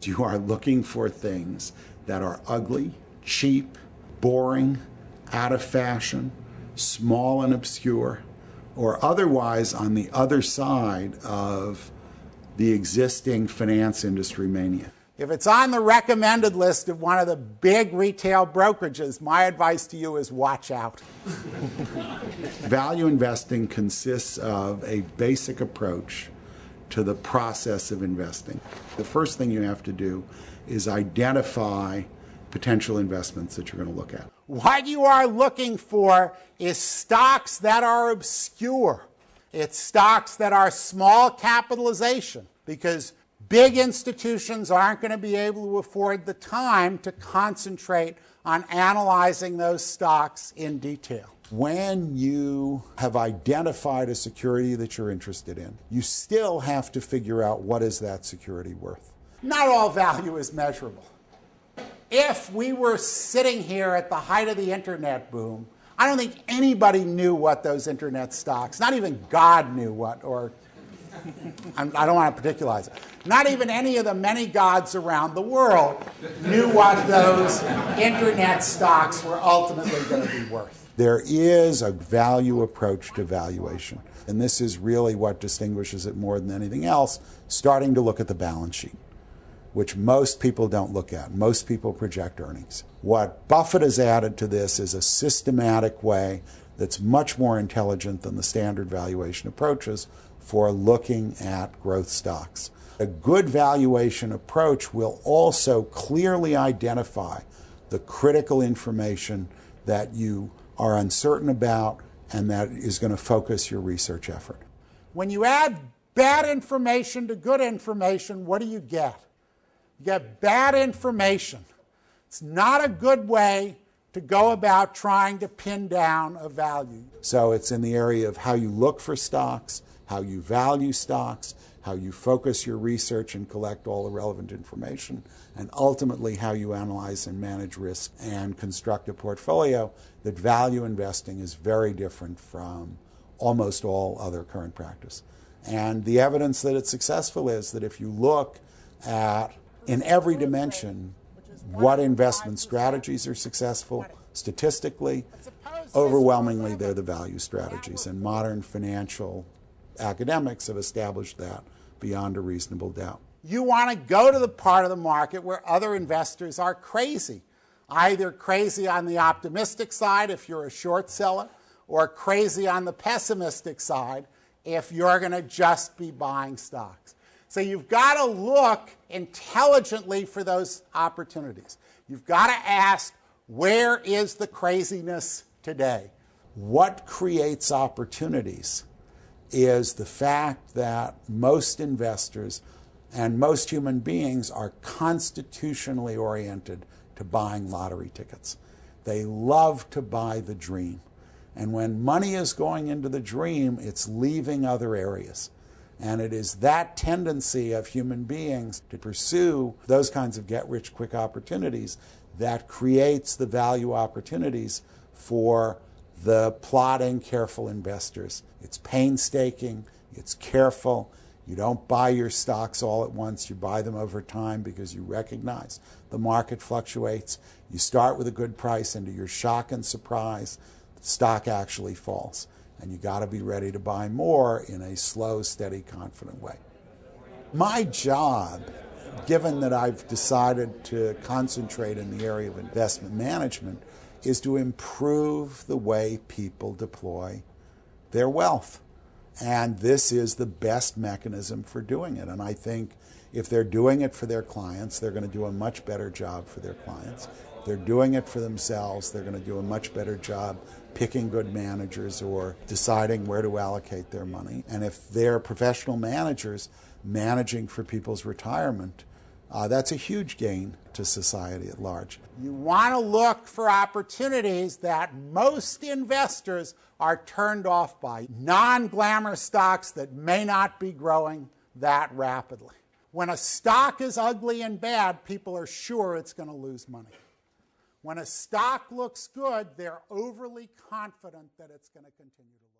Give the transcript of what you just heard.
You are looking for things that are ugly, cheap, boring, out of fashion, small and obscure, or otherwise on the other side of the existing finance industry mania. If it's on the recommended list of one of the big retail brokerages, my advice to you is watch out. Value investing consists of a basic approach to the process of investing. The first thing you have to do is identify potential investments that you're going to look at. What you are looking for is stocks that are obscure. It's stocks that are small capitalization, because big institutions aren't going to be able to afford the time to concentrate on analyzing those stocks in detail. When you have identified a security that you're interested in, you still have to figure out what is that security worth. Not all value is measurable. If we were sitting here at the height of the internet boom, I don't think anybody knew what those internet stocks, not even God knew what, or I don't want to particularize it. Not even any of the many gods around the world knew what those internet stocks were ultimately going to be worth. There is a value approach to valuation, and this is really what distinguishes it more than anything else, starting to look at the balance sheet, which most people don't look at. Most people project earnings. What Buffett has added to this is a systematic way that's much more intelligent than the standard valuation approaches for looking at growth stocks. A good valuation approach will also clearly identify the critical information that you are uncertain about and that is going to focus your research effort. When you add bad information to good information, what do you get? You get bad information. It's not a good way to go about trying to pin down a value. So it's in the area of how you look for stocks, how you value stocks, how you focus your research and collect all the relevant information, and ultimately how you analyze and manage risk and construct a portfolio. That value investing is very different from almost all other current practice. And the evidence that it's successful is that if you look at, in every dimension, what investment strategies are successful statistically, overwhelmingly they're the value strategies, and modern financial academics have established that beyond a reasonable doubt. You want to go to the part of the market where other investors are crazy, either crazy on the optimistic side if you're a short seller, or crazy on the pessimistic side if you're going to just be buying stocks. So you've got to look intelligently for those opportunities. You've got to ask, where is the craziness today? What creates opportunities is the fact that most investors and most human beings are constitutionally oriented to buying lottery tickets. They love to buy the dream. And when money is going into the dream, it's leaving other areas. And it is that tendency of human beings to pursue those kinds of get-rich-quick opportunities that creates the value opportunities for the plodding, careful investors. It's painstaking, it's careful. You don't buy your stocks all at once. You buy them over time because you recognize the market fluctuates. You start with a good price, and to your shock and surprise, the stock actually falls. And you got to be ready to buy more in a slow, steady, confident way. My job, given that I've decided to concentrate in the area of investment management, is to improve the way people deploy their wealth. And this is the best mechanism for doing it. And I think if they're doing it for their clients, they're going to do a much better job for their clients. If they're doing it for themselves, they're going to do a much better job picking good managers or deciding where to allocate their money. And if they're professional managers managing for people's retirement, that's a huge gain to society at large. You want to look for opportunities that most investors are turned off by, non-glamour stocks that may not be growing that rapidly. When a stock is ugly and bad, people are sure it's going to lose money. When a stock looks good, they're overly confident that it's going to continue to lose.